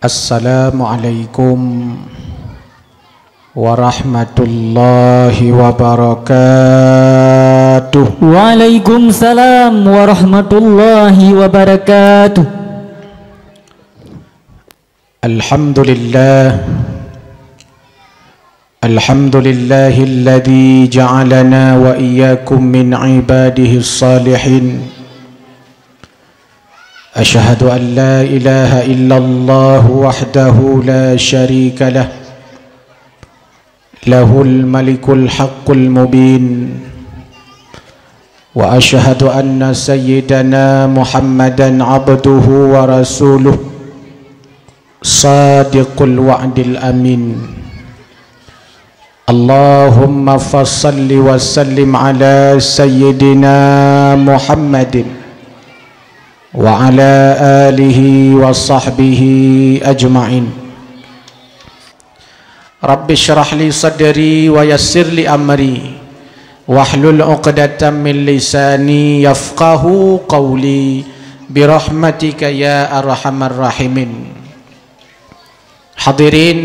Assalamualaikum warahmatullahi wabarakatuh. Waalaikumsalam warahmatullahi wabarakatuh. Alhamdulillah. Alhamdulillahilladzi ja'alana wa iyyakum min ibadihis salihin. Asyhadu an la ilaha illallah wahdahu la syarika lah. Lahul malikul haqqul mubin. Wa asyhadu anna sayyidana Muhammadan abduhu wa rasuluh. Sadiqul wa'dil amin. Allahumma fassalli wa sallim ala sayyidina Muhammadin wa ala alihi wa sahbihi ajma'in. Rabbi syrah li sadri wa yassir li amri wahlul 'uqdatam min lisani yafqahu qawli birahmatika ya arhamar rahimin. Hadirin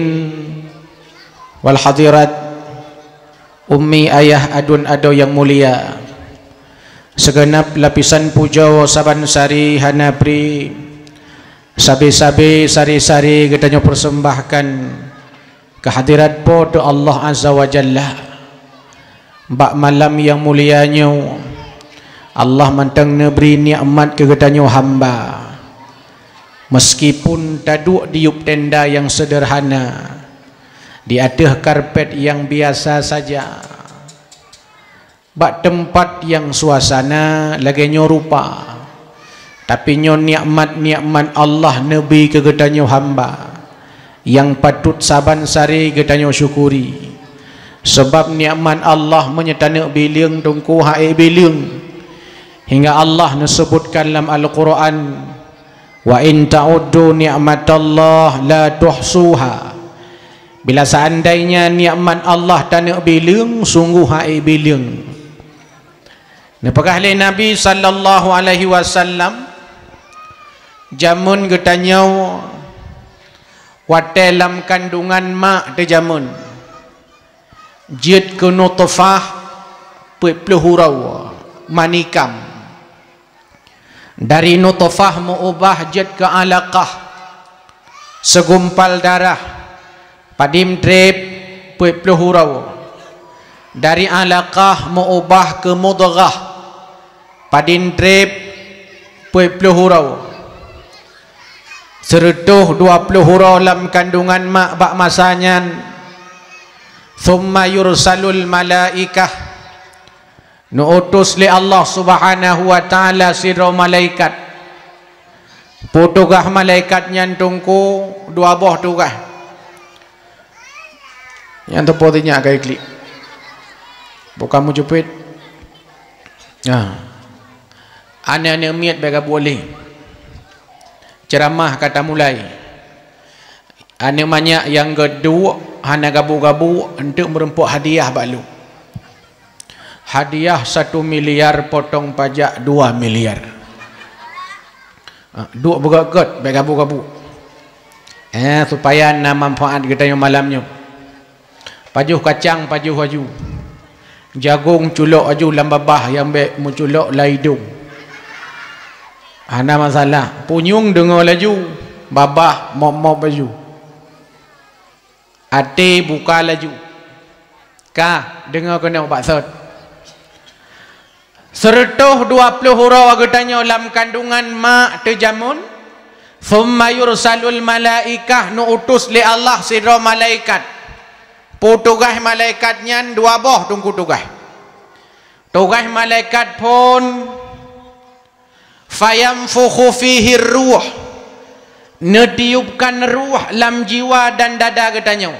wal hadirat, ummi ayah adun ado yang mulia, segenap lapisan puja saban sari hanapri sabi-sabi sari-sari kita persembahkan kehadirat pada Allah Azza wa Jalla. Bak malam yang mulianya Allah mantang neberi nikmat ke ketanyo hamba, meskipun taduk diup tenda yang sederhana, di atas karpet yang biasa saja, bak tempat yang suasana lagi rupa, tapi nyo nikmat-nikmat Allah nabi ke gedanyo hamba yang patut saban sari gedanyo syukuri. Sebab nikmat Allah menyetana biling tungku hae biling, hingga Allah disebutkan dalam Al-Quran, wa in ta'uddu ni'matallah la tuhsuha. Bila seandainya nikmat Allah tak nak bilang, sungguh hai bilang. Nepakah le Nabi sallallahu alaihi wasallam jamun getanyau watelam kandungan mak te jamun jid ke nutfah pelurau manikam, dari nutfah mengubah jid ke alaqah segumpal darah, padim trip pelurau, dari alaqah mengubah ke mudghah, padim trip pelurau, seretuh 20 hurau dalam kandungan mak bak masanya. Thumma yursalul malaikah, nuutus li Allah subhanahu wa ta'ala siro malaikat, potugah malaikat nyantungku 2 boh tugah yang terpotinya agak klik bukan mujupit ane miat bega boleh ceramah kata mulai ane banyak yang kedua hana gabu-gabu untuk merempuk hadiah balu. Hadiah 1 miliar, potong pajak 2 miliar. Duk begot-got baik gabu-gabu. Supaya na manfaat kita yang malamnya. Pajuh kacang, pajuh aju. Jagung culok aju lambabah yang baik menculok laidung. Hana masalah. Punyung dengar laju, babah mop-mop baju. Ate buka laju, kah dengar kena baksud. Seretuh 20 hurau agatanya dalam kandungan mak terjamun. Thumma yursalul malaikah, nu utus li Allah sidra malaikat. Potugah malaikatnya 2 boh tunggu tugah. Tugah malaikat pun fayamfukhu fihi ruh, netiupkan ruh dalam jiwa dan dada getanya.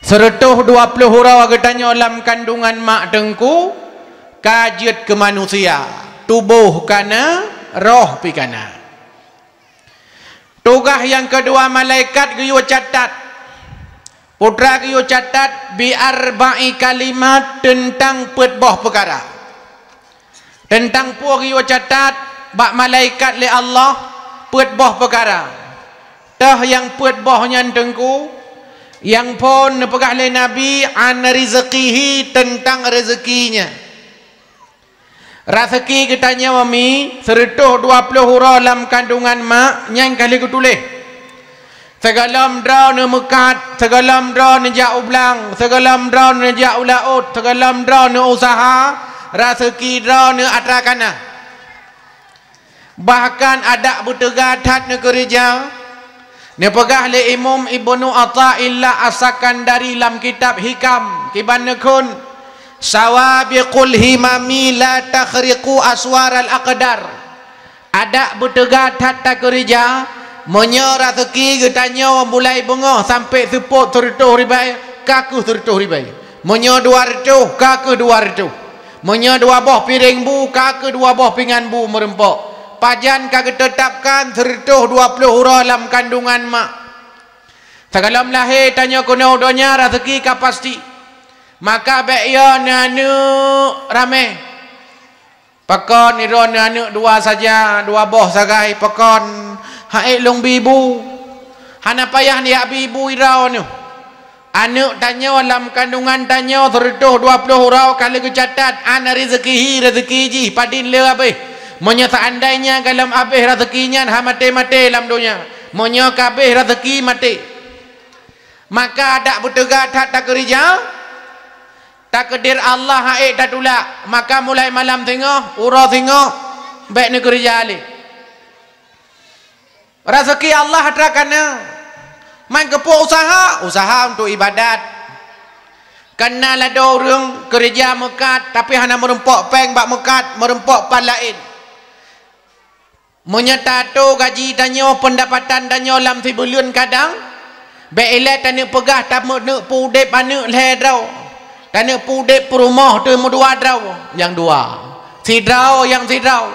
Seretuh 20 hurau getanya dalam kandungan mak tengku, kajiat ke manusia, tubuh kana, roh pikana. Tugas yang kedua malaikat giyo catat, putra giyo catat bi arba'i kalimat tentang petboh perkara. Tentang puah giyo catat bak malaikat li Allah petboh perkara. tah yang puat bohnya tengku yang pun nepegah oleh Nabi an rizqihi tentang rezekinya. Rezeki katanya mami seretuh 20 hurau dalam kandungan mak nyang kali kutulis. Segalam draw ne mekat, segalam draw ne jauh belang, segalam draw ne jauh laut, segalam draw ne usaha, rezeki draw ne atrakana. Bahkan ada butegatat ne gereja ne pegah le Imam Ibnu Athaillah asakan dari dalam kitab Hikam kibanakun sawabiqul himami la takhriqu aswar al aqdar. Ada butegatat ta gereja monya rezeki getanya mulai bengah sampai seput tertuh ribai kaku tertuh ribai monya 200 kaku 200 monya 2 boh piring bu kaku 2 boh pingan bu merempok pajan kagak tetapkan tertuh 20 hurau dalam kandungan mak. Sekalam lahir tanya kuna udonya rezeki ka pasti. Maka baik ya nanu ramai. Pakon iron nanu 2 saja, 2 boh sagai pakon haik long bibu. Hana payah ni bibu irau nu. Anak tanya dalam kandungan tanya tertuh 20 hurau kali kecatat ana rezekihi rezeki ji padin le abe. Monya seandainya dalam habis rezekinya ha mati-mati dalam dunia. Monya kabeh rezeki mati. Maka ada betega tak kerja. Takdir Allah haik tak tulak. Maka mulai malam tengah, urah tengah, baik negeri jali. Rezeki Allah hatrakana. Main kepuk usaha untuk ibadat. Kenal ada orang kerja mekat tapi hanya merempok peng bak mekat, merempok pan lain. Menyatato gaji tanya pendapatan tanya dalam sebulan kadang beile tanya pegah tak nak pudep anak le draw tanya pudep rumah tu dua draw yang 2 si draw yang si draw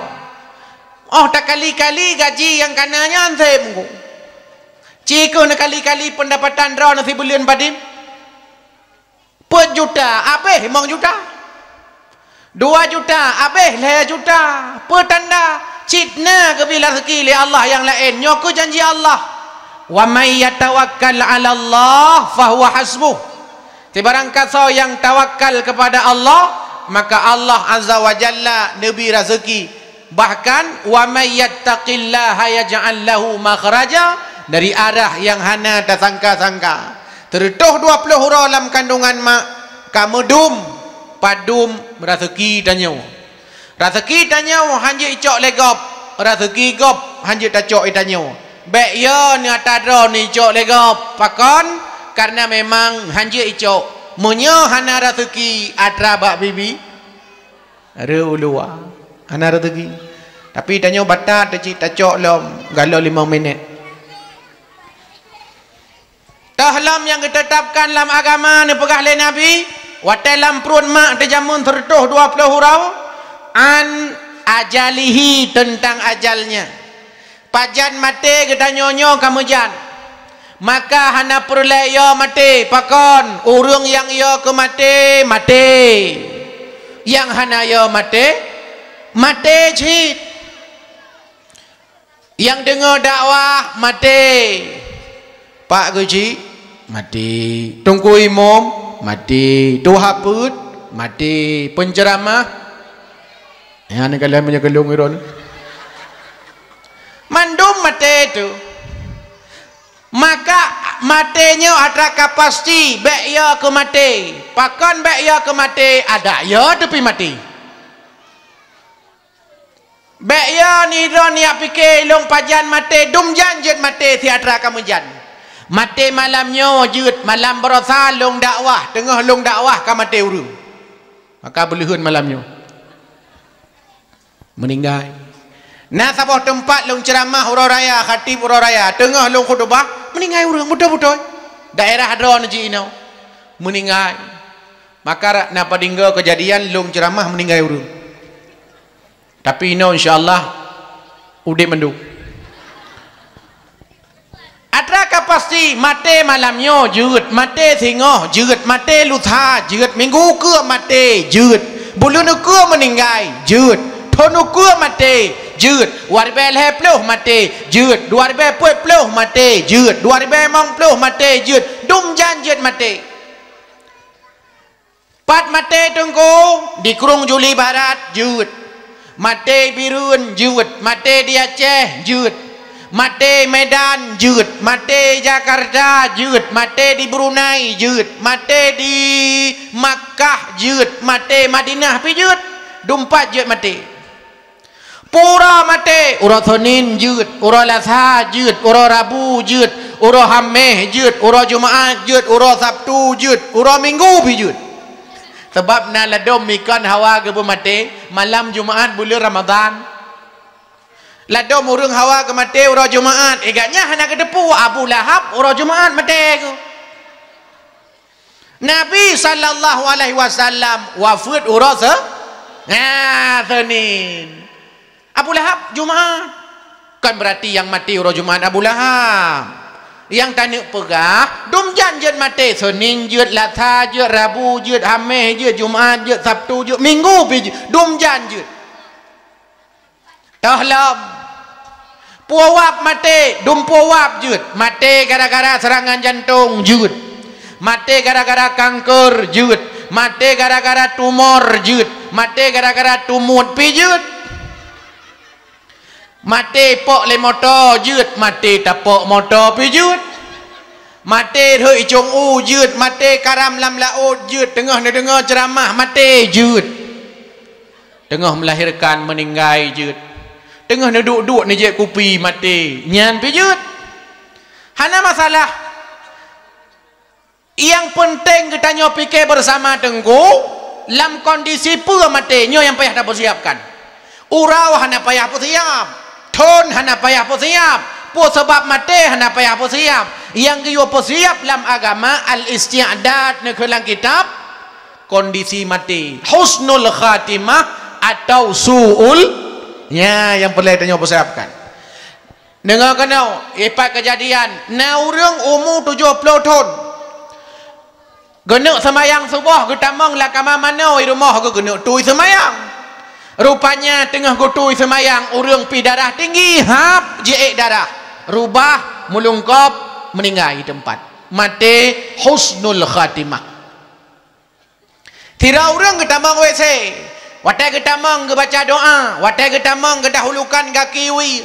oh tak kali-kali gaji yang kananya ansem ciko nak kali-kali pendapatan draw na sebulan padin per juta abeh 5 juta 2 juta abeh le juta per tanda citna kebila rezeki li Allah yang lain nyoku janji Allah wa may yatawakkal 'ala Allah fahuwa hasbuh. Tibarang kata yang tawakal kepada Allah maka Allah azza wa jalla nabi rezeki. Bahkan wa may yattaqillaha yaj'al lahu makhraja dari arah yang hana tak sangka-sangka. Tertuh 20 hurau dalam kandungan mak kamu dum padum rezeki tanya. Rezeki tanya hanya icok legop, rezeki gop hanya tak cok tanya. Baik ya ni atadro ni icok legop, pakon karena memang hanya icok. Munyo hana rezeki atra bak bibi. Ada ulua, hana rezeki. Tapi tanya batat tak cok lom, galau 5 minit. Tahlam yang ditetapkan dalam agama ni pegah oleh Nabi, watalam perut mak terjamun tertuh 20 hurau. An ajalihi tentang ajalnya. Pajan mati kita nyonyo kamu jan. Maka hana perle yo mati pakon urung yang yo ke mati mati. Yang hana yo mati mati cit. Yang dengar dakwah mati. Pak Gaji mati. Tunggu imam mati. Tuhaput mati. Penceramah ya ni kalian punya gelung iron. Mandum mate itu. Maka matenya ada kapasti bek ya ke mate. Pakon bek ya ke mate ada ya tapi mati. Bek ya ni ron ya fikir long pajan mate dum janjet mate tiada kamu jan. Mate malamnya wujud malam berasa long dakwah tengah long dakwah ka mate urung. Maka belihun malamnya. Meninggal. Nah sebuah tempat long ceramah urau raya, khatib urau raya, tengah long khutbah, meninggal urang betul-betul. Daerah hadron ji inau. Meninggal. Maka napa dinggo kejadian long ceramah meninggal urang. Tapi inau insyaallah udah mendu. Adrakah pasti mate malamnya jeut, mate singoh jeut, mate lutha jeut, minggu ke mate jeut, bulan ke meninggal jeut. Tono ku mati jut 2020 mati jut 2020 mati jut 2010 mati jut dum jan jut mati pat mati tunggu di Kurung Juli Barat jut mati Birun jut mati di Aceh jut mati Medan jut mati Jakarta jut mati di Brunei jut mati di Makkah jut mati Madinah pi jut dumpat jut mati pura mati ura Senin jut ura Selasa jut ura Rabu jut ura Khamis jut ura Jumaat jut ura Sabtu jut ura Minggu pi jut sebab na ladom mikan hawa ke mati malam Jumaat bulan Ramadan ladom urang hawa ke mati ura Jumaat agaknya hana ke depu Abu Lahab ura Jumaat mati ke Nabi sallallahu alaihi wasallam wafat ura Senin Abu Lahab Jumaat kan berarti yang mati ura Jumaat Abu Lahab yang tanik pegah dum janjat mati Senin jut Selasa jut Rabu jut Khamis jut Jumaat jut Sabtu jut Minggu dum janjat tahlam puawap mati dum puawap jut mati gara-gara serangan jantung jut mati gara-gara kanker jut mati gara-gara tumor jut mati gara-gara tumut pijut mati pok le motor jut mati tapok motor pijut mati hoi cung u jut mati karam lam laut jut tengah dengar ceramah mati jut tengah melahirkan meninggal jut tengah duduk-duduk ni je kupi mati nyan pijut hana masalah yang penting kita nyo fikir bersama tengku lam kondisi pura mati nyo yang payah tak persiapkan urau hana payah persiap Thon hana payah persiap po sebab mati hana payah persiap yang kita persiap dalam agama al-isti'dad ni dalam kitab kondisi mati husnul khatimah atau su'ul ya yang perlu kita persiapkan dengar kena ipat kejadian na urang umur 70 tahun genek semayang subuh getamang lah kamar mana di rumah ke genek tui semayang rupanya tengah gutui semayang urang pi darah tinggi hap jeek darah rubah mulungkop meninggal di tempat mati husnul khatimah tira urang getamang WC watai getamang ke baca doa watai getamang ke dahulukan kaki wi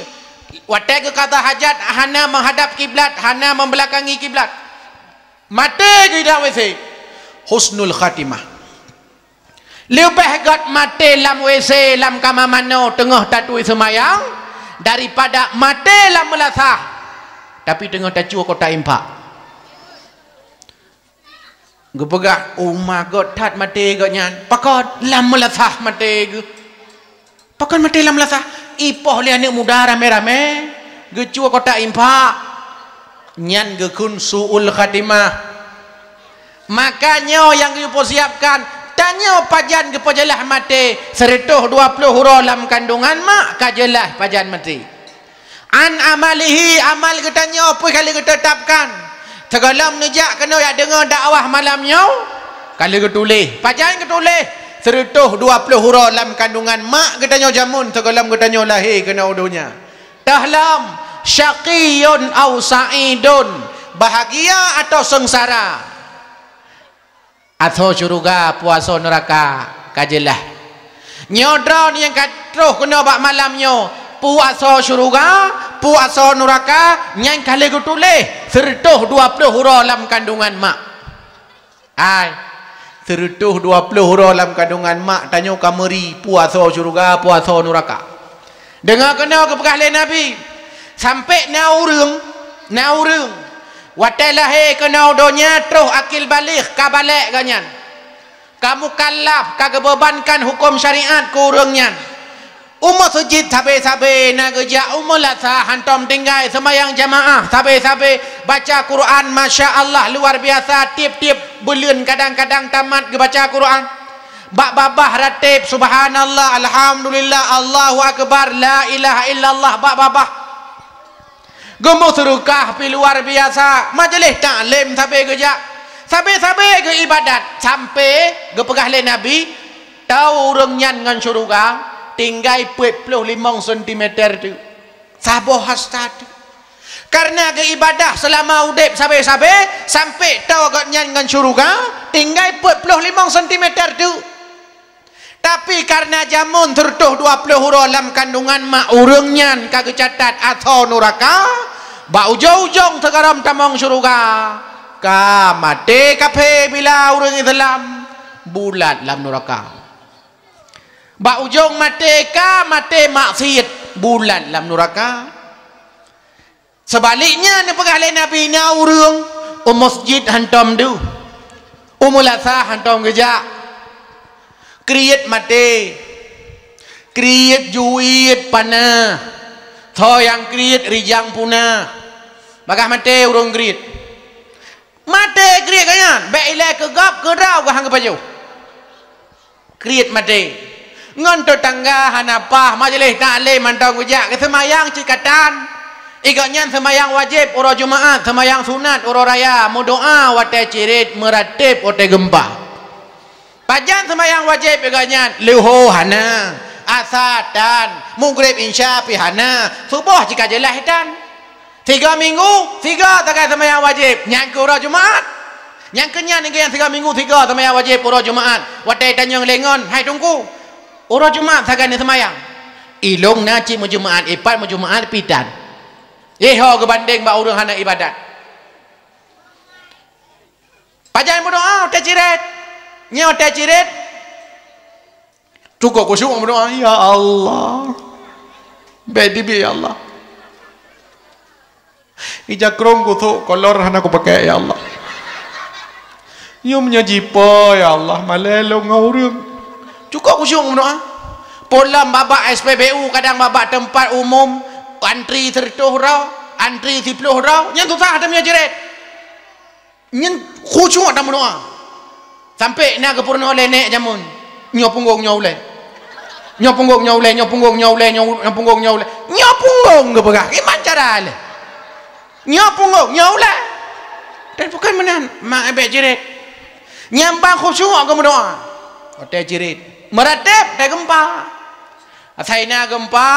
watai ke kata hajat hana menghadap kiblat hana membelakangi kiblat mati ke dalam WC husnul khatimah lebih gat mati lam WC lam kamar mano tengah tatui semayang daripada mati lam melasah tapi tengah tacua kota impak gepegah umah got tat mati got nyan pakot lam melasah mati ge pakot mati lam melasah ipoh li anak muda rame-rame gecua kota impak nyan ge kun suul khatimah makanya yang kita siapkan tanya pajan ke pajalah mati 120 huruf dalam kandungan mak kajelah pajan mati an amalihi amal kita tanya apa kali kita tetapkan segalam nejak kena ya dengar dakwah malamnya kali kita tulis pajan kita tulis 120 huruf dalam kandungan mak kita tanya jamun segalam kita tanya lahir kena udunya tahlam syaqiyun au sa'idun bahagia atau sengsara atau syurga puasa neraka kajelah nyodron yang katruh kena bak malamnya puasa syurga puasa neraka nyang kali ku tulis 120 huruf dalam kandungan mak ai 120 huruf dalam kandungan mak tanya kameri puasa syurga puasa neraka dengar kena ke bekah Nabi sampai naurung watai lahir kena donya terus akil balik kabalik ganyan kamu kalaf kagak bebankan hukum syariat ke urangnya umur sujud sabe-sabe nak kerja umur lasa hantam tinggal semayang jamaah sabe-sabe baca Quran Masya Allah luar biasa tiap-tiap bulan kadang-kadang tamat ke baca Quran bak babah ratib subhanallah alhamdulillah Allahu akbar la ilaha illallah bak babah gemuk serukah pi luar biasa majlis taklim sampai kerja sampai ke ibadat sampai ke pegah le Nabi tahu orang nyan ngan syurga tinggal 45 cm tu. Sabar hasta tu. Karena ke ibadah selama udip sampai tahu agaknya dengan syurga tinggal 45 cm tu. Tapi karena jamun tertuh 20 huruf dalam kandungan mak urungnya kagak catat atau neraka ba ujung-ujung tegaram tamang syurga ka mati kafe bila urung Islam bulat dalam neraka ba ujung mati ka mati maksiat bulat dalam neraka. Sebaliknya ni pegale Nabi na urung masjid hantam du umulasa hantam gejak kriet mati kriet juit panah tho yang kriet rijang punah bagah mati urung kriet mati kriet kanyan baik ilai kegap kerau ke hang baju kriet mati ngon tetangga hanapah majlis taklim mantau gujak ke semayang cikatan igaknya semayang wajib ura Jumaat semayang sunat ura raya mudoa wate cirit meratib wate gempa. Pajan semayang wajib igaknya luhu hana asatan maghrib insya pihana subuh jika jelas hitan 3 minggu 3 takai semayang wajib yang ke ura Jumaat yang kenyang yang 3 minggu 3 semayang wajib ura Jumaat wate tanyang lengon hai tunggu ura Jumaat sakan semayang ilung naci mu Jumaat ipat mu Jumaat pitan ho kebanding ba urang hana ibadat pajan berdoa teh ciret nyaw teh ciret cukup khusyuk berdoa ya Allah bedi bi ya Allah ija krong ku tu kolor hana ku pakai ya Allah nyum nyajipo ya Allah malelo ngaurung cukup khusyuk berdoa pola babak SPBU kadang babak tempat umum antri 30 rau antri 10 rau yang tu tak ada menjerit yang khusyuk dalam doa sampai nak kepurna oleh nek jamun nyo punggung nyo uleh nyo punggung nyo uleh nyo punggung nyo uleh nyo punggung nyo uleh nyo punggung ke pegah iman cara le nyo punggung nyo uleh dan bukan menan mak abek jerit nyambang khusyuk ke doa hotel jerit meratib dah gempa asaina gempa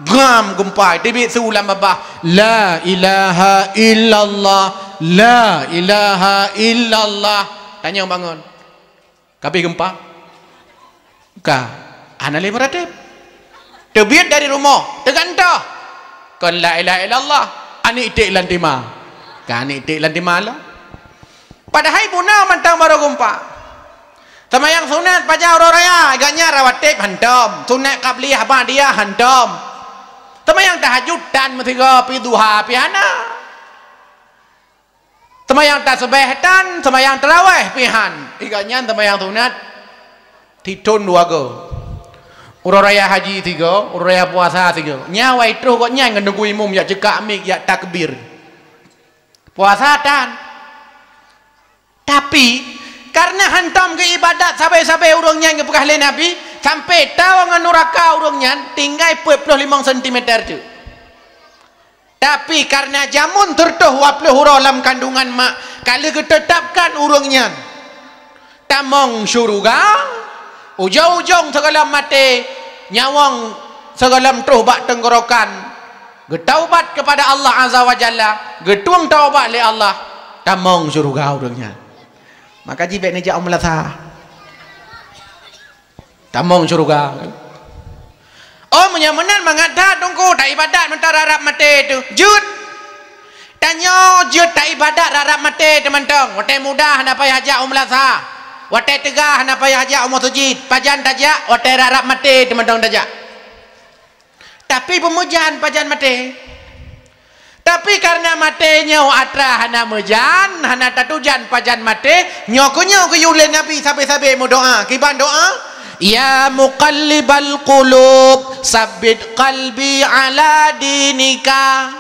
gam gempa tibit seulam babah la ilaha illallah la ilaha illallah tanya bangun kapi gempa ka anale meratib tebit dari rumah tegantah kon la ilaha illallah ani itik lantima kan itik lantima lah padahal punah mantang baru gempa semayang sunat pajau raya agaknya rawatib hantam sunat qabliyah ba'diyah hantam semayang tahajud dan metiga pi duha pi hana semayang tasbih dan semayang tarawih pi han igaknya semayang sunat titun 2 go ura raya haji 3 ura raya puasa 3 nyawa itu kok nyang nunggu imum ya cekak mik ya takbir puasa dan tapi karena hantam ke ibadat sampai urungnya yang pekah le Nabi sampai tahu dengan neraka urungnya tinggal 45 cm tu. Tapi karena jamun tertuh 20 huruf dalam kandungan mak kalau ditetapkan urungnya tamong syurga ujung-ujung segala mati nyawang segala tuh bak tenggorokan getaubat kepada Allah Azza wa Jalla getuang taubat le Allah tamong syurga urungnya. Maka jibek ni jak umlatha tamong syurga oh menyamanan mengada tunggu tak ibadat mentara rarap mati tu jud tanya jud tak ibadat rarap mati teman-teman watai mudah nak payah jak umlatha watai tegah nak payah jak umur sujid pajan tajak watai rarap mati teman-teman tajak tapi pemujaan pajan mati tapi karena matenya atra hana mejan hana tatujan pajan mate nyokonyo ke yule Nabi sampai mau doa kiban doa ya muqallibal qulub sabbit qalbi ala dinika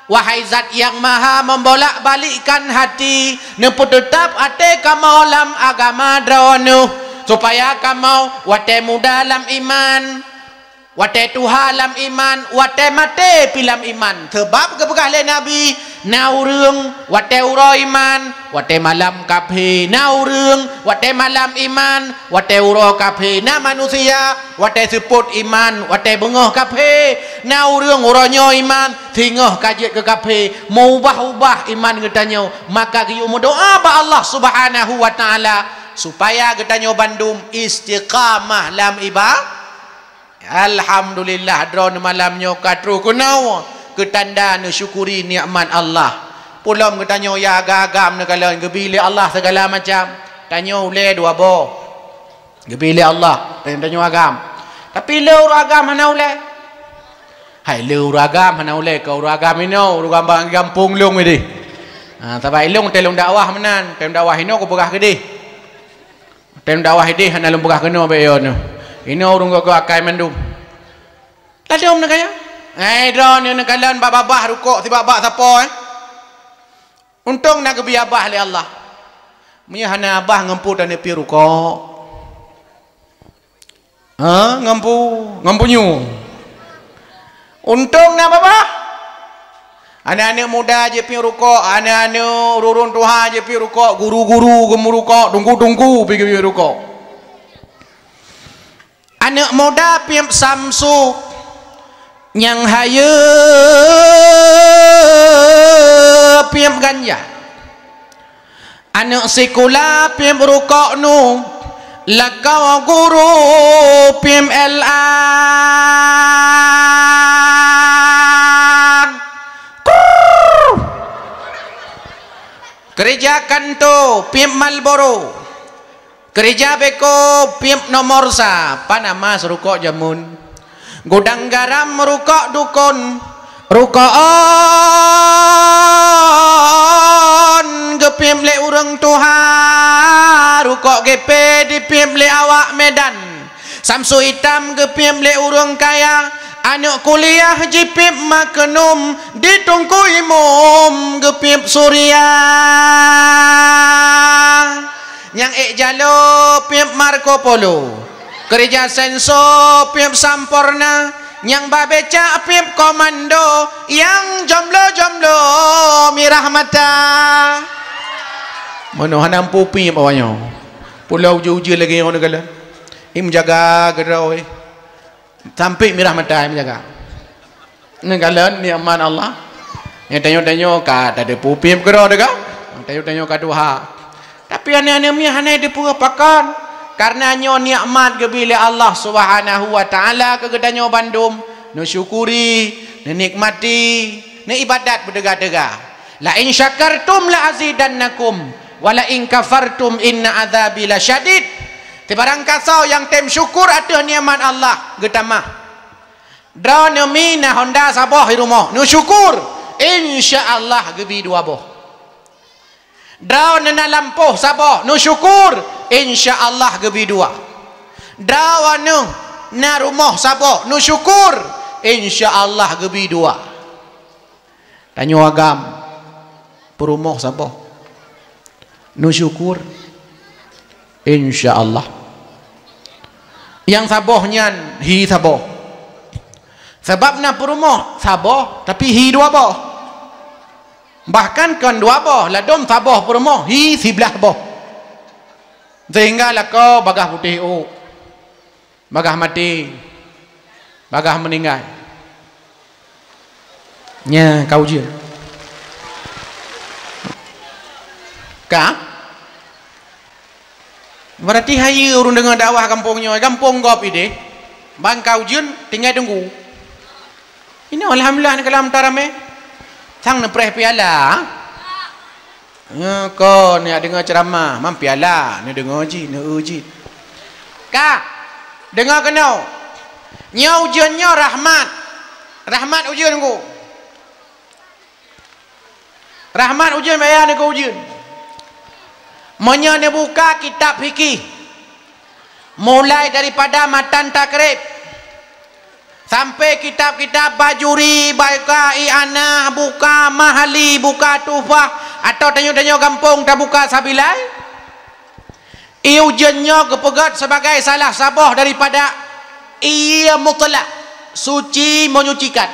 wahai zat yang maha membolak-balikkan hati neput tetap ate kamu dalam agama dronu supaya kamu wate muda dalam iman wate Tuhan dalam iman wate mate pilam iman sebab kepekah le Nabi nau reung wate uro iman wate malam kafe nau reung wate malam iman wate uro kafe na manusia wate seput iman wate bengoh kafe nau reung uronyo iman tinggoh kajet ke kafe mau ubah iman getanyo maka kiyu doa ba Allah Subhanahu wa taala supaya getanyo bandum istiqamah lam ibadah. Alhamdulillah drone malamnya katru kunau ketanda ne syukuri nikmat Allah. Pulam ketanyo ya agam ne kalau gebili Allah segala macam. Tanyo ule dua bo. Gebili Allah tanyo agam. Tapi le agam mana ule? Hai le agam mana ule kau agam ino uragam gampung long ini. Tabai long telung dakwah menan, tem dakwah ino ko pegah gede. Tem dakwah ide hana lum pegah keno be yo no. Ini orang kau akai mendum. Lalu om nak kaya? Drone ni nak kalian babah rukuk tiba babah siapa Untung nak kebi abah le Allah. Munya hana abah ngempu dan pi rukuk. Ngempunyu. Untung nak babah. Anak-anak muda je pi rukuk, anak-anak urun Tuhan je pi rukuk, guru-guru gemu rukuk, tunggu-tunggu pi rukuk. Anak muda piam samsu yang haya piam ganja. Anak sekolah piam rukuk nu lakau guru piam elan. Kerja kanto piam Marlboro. Gereja beko piep nomor sa panama serukok jamun gudang garam merukok dukun rukoon gepiep le urang Tuhan rukok GP dipiep le awak Medan samsu hitam gepiep le urang kaya anak kuliah jipip makenum ditungku imum gepiep Surya yang jalo piep Marco Polo gereja senso piep Sampurna yang babeca piep komando yang jomblo mirah mata manohan ampu piep awaknya pulau uji lagi orang negara im jaga gerau sampai mirah mata im jaga negara ni aman Allah yang tanyo ka ada piep gerau dega tanyo ka Tuhan. Tapi anak-anak mi hanai dipuapakan karena nyo nikmat gebile Allah Subhanahu wa taala kegedanyo bandum no syukuri no nikmati no ibadat berdega-dega la in syakartum la azidannakum wa la in kafartum inna adzabi lasyadid tibarang kasau yang tem syukur atas nikmat Allah getamah drone mina Honda sabah di rumah no syukur insyaallah gebi dua boh Draw na lampuh sabah no syukur insyaallah gebi dua. Draw na rumah sabah no syukur insyaallah gebi dua. Tanyo agam perumah sabah no syukur insyaallah. Yang sabahnya hi sabah. Sebabna perumah sabah tapi hi dua boh. Bahkan kan dua boh ladom sabah permoh hi sebelah boh sehingga lako bagah putih bagah mati bagah meninggal nya kau je ka berarti hayu urun dengan dakwah kampungnya kampung gop ide bang kau jun tinggal tunggu ini alhamdulillah ni kalam tarame sang nepreh piala ko ni dengar ceramah mam piala ni dengar ji ni uji ka dengar kena nya ujiannya rahmat ujian ku rahmat ujian bayar ni ku ujian monya ni buka kitab fikih mulai daripada matan takrib sampai kitab-kitab bajuri, baika i'anah, buka mahali, buka tufah atau tanyo-tanyo kampung tak buka sabilai ujiannya kepegat sebagai salah sabah daripada ia mutlak suci menyucikan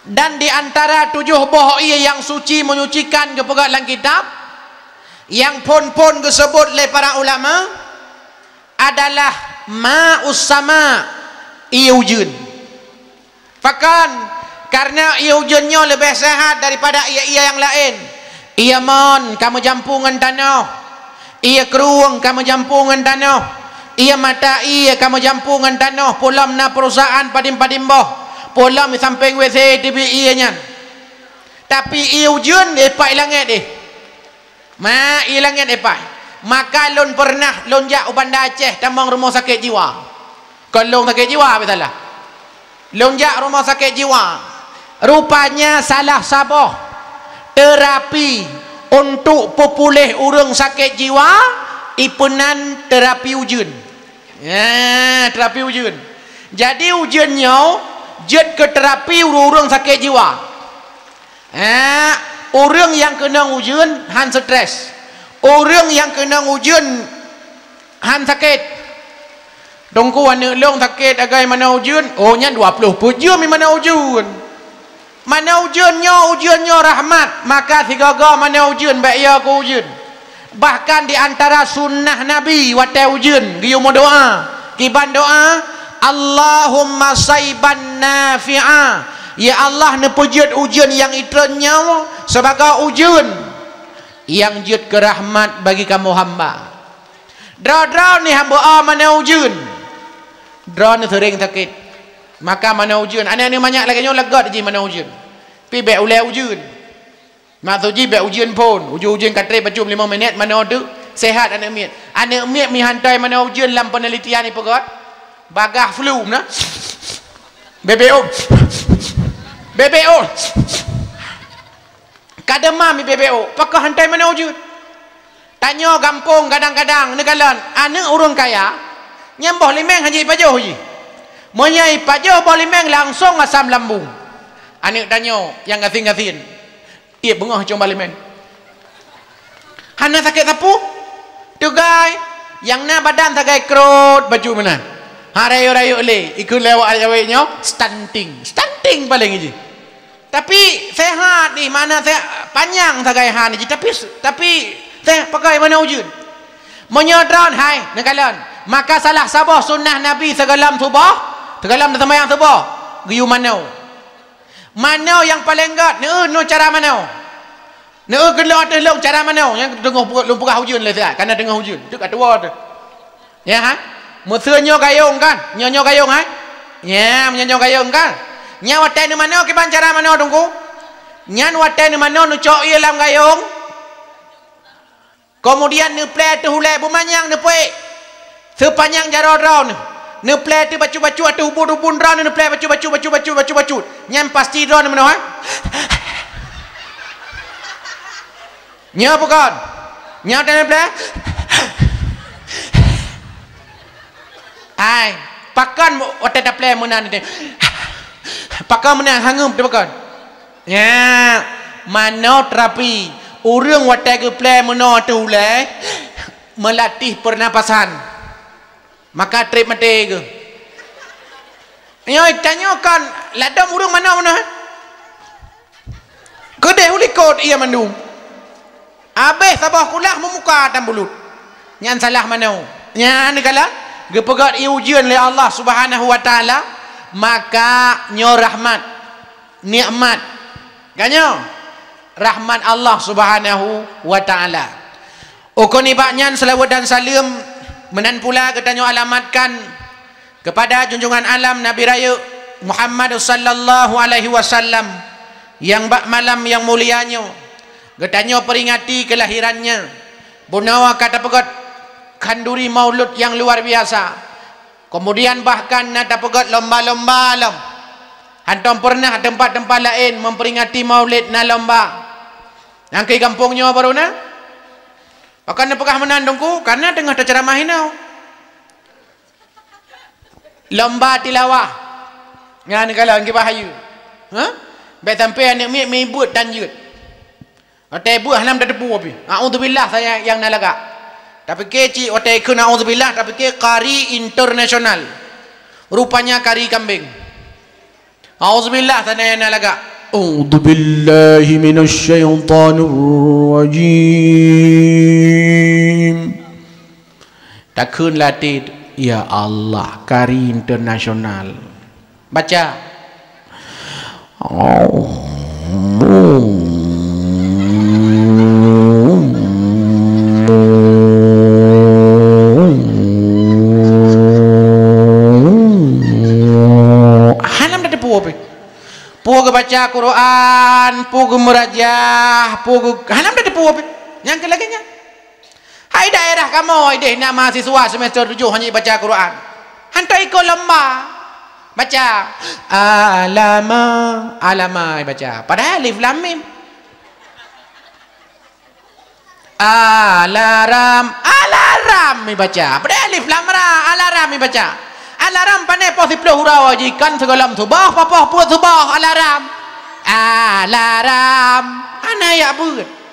Dan di antara 7 boh ia yang suci menyucikan kepada dalam kitab, yang pun disebut oleh para ulama adalah ma'us sama, ia hujan. Bahkan karena ia hujannya lebih sehat daripada ia yang lain. Ia mon kamu jampungan tanah, ia keruang kamu jampungan tanah, ia mata ia kamu jampungan tanah, pulam na perusahaan padim boh, pulam di samping WC TV ia nyan. Tapi ia hujan epai langit ma ia langit epai. Maka lon pernah lonjak Ubanda Aceh tambang rumah sakit jiwa. Kalau sakit jiwa apa salah? Lonjak rumah sakit jiwa. Rupanya salah sabah terapi untuk pepulih orang sakit jiwa ipenan terapi ujian. Ya, terapi ujian. Jadi ujiannya jet ke terapi orang sakit jiwa. Orang yang kena ujian han stres. Orang yang kena ujian han sakit. Dongku ane long sakit agai mana ujian? Oh nya 20 pujum mana ujian? Mana ujiannya rahmat, maka tiga-tiga mana ujian baik ya ku ujian. Bahkan di antara sunnah Nabi watai ujian, giu doa, kiban doa, Allahumma saiban nafi'a. Ya Allah nepujud ujian yang itrennya sebagai ujian yang jud ke rahmat bagi kamu hamba. Draw ni hamba mana ujian? Draw ni sering sakit. Maka mana ujian? Anak-anak banyak lagi nyo lega je mana ujian. Pi be ulai ujian. Maksudnya be ujian pun. Ujian katre bacum 5 minit mana tu sehat anak miat. Anak miat mi hantai mana ujian dalam penelitian ni pegat. Bagah flu nah. BBO. Kademam mi BBO. Pakah hantai mana ujian? Tanya gampung kadang-kadang negalan anak orang kaya nyambah limeng haji pajoh haji. Menyai pajoh boleh limeng langsung asam lambung. Anak tanya yang ngasin-ngasin. Ia bengah cuma limeng. Hana sakit sapu? Tugai yang na badan sagai krot baju mana? Harayu-rayu le ikut lewat awaknya stunting paling aja. Tapi sehat ni mana saya panjang sagai han aja tapi saya pakai mana wujud. Menyodron hai nekalan. Maka salah sabah sunnah Nabi segalam subah, segalam sembahyang subah. Giu manau. Manau yang paling gat no cara manau. No gelak atas long cara manau yang tengah lumpurah hujan le saya karena tengah hujan. Tu kat tua tu. Ya ha? Musuhnya gayung kan? Nyonya gayung hai? Ya, menyonya gayung kan? Nya watai ni manau ke cara manau tunggu? Nyan watai ni manau nu cok ia dalam gayung. Kemudian ni play tu hulai bumanyang ni puik. Sepanjang jarak ni. Ni play tu bacu-bacu atau ubun-ubun drone ni play bacu. Nyam pasti drone mana ha? Nya bukan. Nya tak play. Ai, pakan otak dah play mana ni. Pakan mana hangum tu pakan. Ya, mana terapi. Orang watai ke play mana tu hulai melatih pernapasan. Maka trip mati ke. Yo tanyakan ladam urang mana? Kedai ulikot ia mandum. Habis sabah kulah memuka dan bulut. Nyan salah mana? Nyan kala gepegat ujian oleh Allah Subhanahu wa taala, maka nyo rahmat, nikmat. Ganyo rahmat Allah Subhanahu wa taala. Ukoni baknyan selawat dan salam menan pula katanya alamatkan kepada junjungan alam Nabi Raya Muhammad sallallahu alaihi wasallam yang bak malam yang mulianya. Katanya peringati kelahirannya. Bunawa kata pegat kanduri maulud yang luar biasa. Kemudian bahkan nata pegat lomba-lomba alam. Hantam pernah tempat-tempat lain memperingati maulid na lomba. Yang ke kampungnya baru na? Akan apakah menandungku? Karena tengah terceramah ini. Lomba tilawah. Ngan kalau angki bahayu. Baik sampai anak mi buat tanjut. Otai buat hanam dah debu api. A'udzubillah saya yang nalaga. Tapi keci otai ke na'udzubillah tapi ke kari internasional. Rupanya kari kambing. A'udzubillah saya yang nalaga. A'udzu billahi minasyaitonir rajim. Tak kun latih ya Allah Kari Internasional. Baca. Hanam dah tepu apa? Puga baca Quran, puga merajah, puga hanam dah tepu apa? Yang kelaginya. Hai daerah kamu, hai deh nak mahasiswa semester 7 hanya baca Quran. Hantar ikut lomba. Baca alama baca. Padahal alif lam mim. Alarm baca. Padahal alif lam ra alarm baca. Alarm pandai pos 10 huruf jikan segalam subah papah puat subah alarm. Ana ya buat.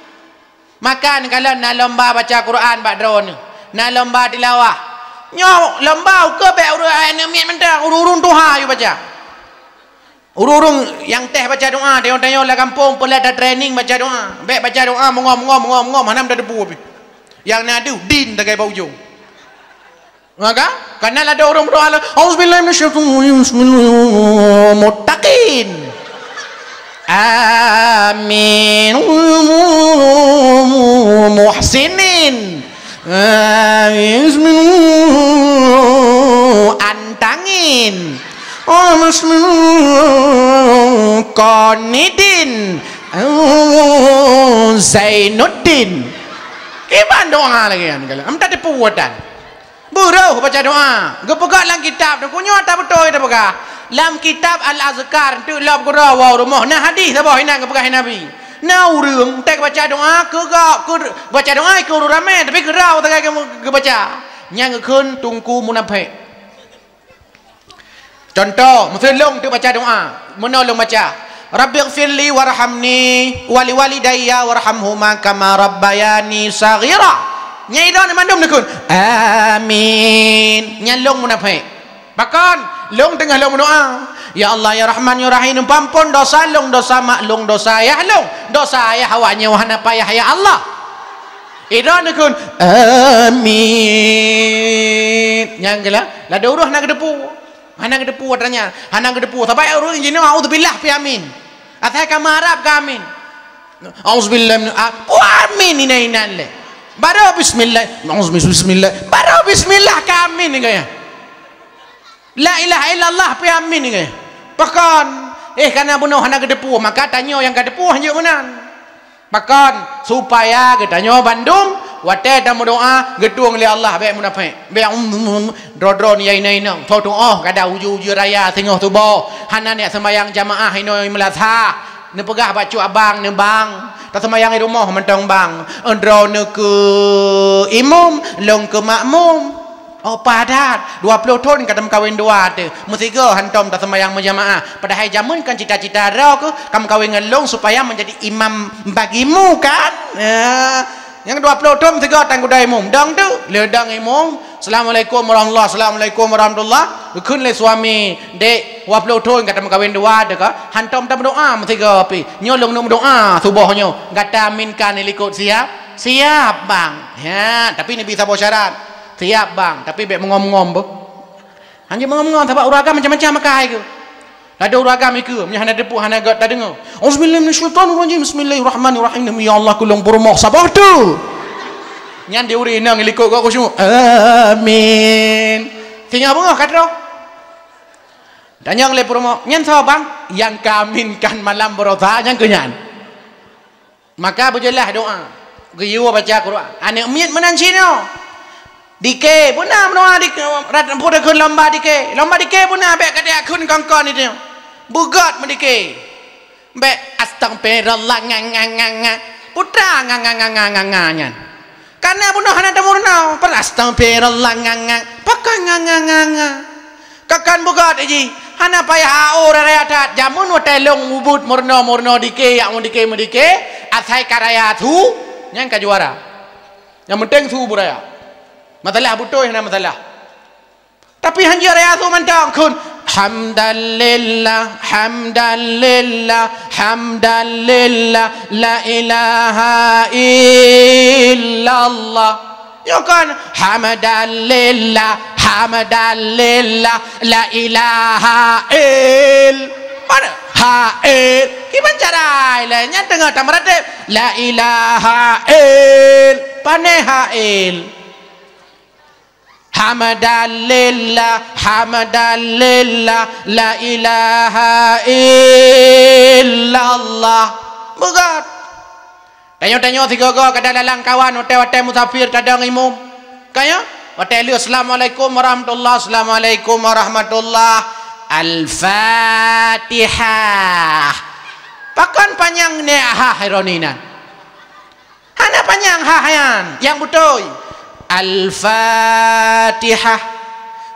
Makan kalau nak lomba baca Quran bak drone nak lomba tilawah nyo lomba ke be urang miat mentang urung doa you baca urung yang teh baca doa tengok la kampung pula ada training baca doa be baca doa mengom hanam dah debu api yang nak ada din tak bau ujung maka karena ada orang berdoa auzubillahi minasyaitonir rajim muttaqin amin muhsinin antangin konidin Zainuddin kiban doa lagi kan kalau amta depuatan buruh baca doa gepegak dalam kitab tu kunyo tak betul kita pegah dalam kitab Al-Azkar tu lab gura wa rumah nah hadis apa hina gepegah Nabi nah urang tak baca doa ke baca doa ke ramai tapi gerau tak ke baca nyang keun tungku munafik contoh mesti long tu baca doa menolong baca rabbighfirli warhamni wali walidayya warhamhuma kama rabbayani saghira nyai don mandum nekun amin nyalong munafik bahkan long tengah long doa ya Allah ya Rahman ya Rahim pampun dosa long dosa maklung dosa ayah long dosa ayah awaknya wahana payah ya Allah idon nekun amin nyang gela la dauruh nak depu hana depu katanya hana depu sampai urang jin auzubillah fi amin athai kamarab ka amin auzubillah min amin inainan le baru bismillah bismillah baru bismillah ka amin ngaya la ilaha illallah pi amin ngaya bahkan karena bunuh hana gedepu maka tanyo yang gedepu hanya menan bahkan supaya getanyo Bandung wate dah doa getuang li Allah baik munafik baik drodron ya ina foto kada uju raya tengah tu bo hana ni sembayang jamaah ino melatha ne pegah bacu abang ne bang tak sembayang di rumah mentang bang ndro ne ke imam long ke makmum padat 20 tahun kadam kawin dua tu mesti ke hantom tak sembayang berjamaah padahal jamun kan cita-cita ro ke kamu kawin ngelong supaya menjadi imam bagimu kan yang 20 tahun mesti ke tangguh dah imam dang tu ledang imam assalamualaikum warahmatullahi assalamualaikum warahmatullahi dukun le suami dek 20 tahun kadam kawin dua tu ke hantom tak berdoa mesti ke api nyolong nom doa subuhnya kata aminkan ikut siap bang ya tapi ni bisa syarat siap bang tapi baik mengom-ngom bu hanya mengom-ngom sebab uragam macam-macam makai ke ada uragam ke hanya depu hanya tak dengar auzubillahi minasyaitonir rajim bismillahirrahmanirrahim ya Allah kulung purmoh sabah tu nyan diuri nang likut kau semua amin tinggal bunga kata dan yang le purmoh nyan sabah bang yang kaminkan malam berosa yang kenyan maka berjelah doa geyu baca Quran anak miat menan sino dike puna menua dik rat puda kun lomba dike puna bek kada kun kongkon itu bugat mendike bek astagfirullah ngang putra ngang karena puna hana damurna per astagfirullah ngang pakai ngang kakan bugat ji hana payah ora rayatat jamun watelong ubud murno dike yang mendike asai karaya tu yang ka juara yang penting tu buraya masalah butuh yang masalah Tapi hanya raya tu mandang kun hamdalillah hamdalillah hamdalillah la ilaha illallah. Ya kan hamdalillah hamdalillah la ilaha mana ha'il gimana cara lainnya tengah tamaratib la ilaha pane ha'il hamdalillah hamdalillah la ilaha illallah bukan tanya-tanya tiga go kada lalang kawan hotel-hotel musafir kadang imum kaya hotel assalamualaikum warahmatullah assalamualaikum warahmatullah Al-Fatihah. Pakan panjang ni ironina. Hana panjang hayan yang betul. Al-Fatihah.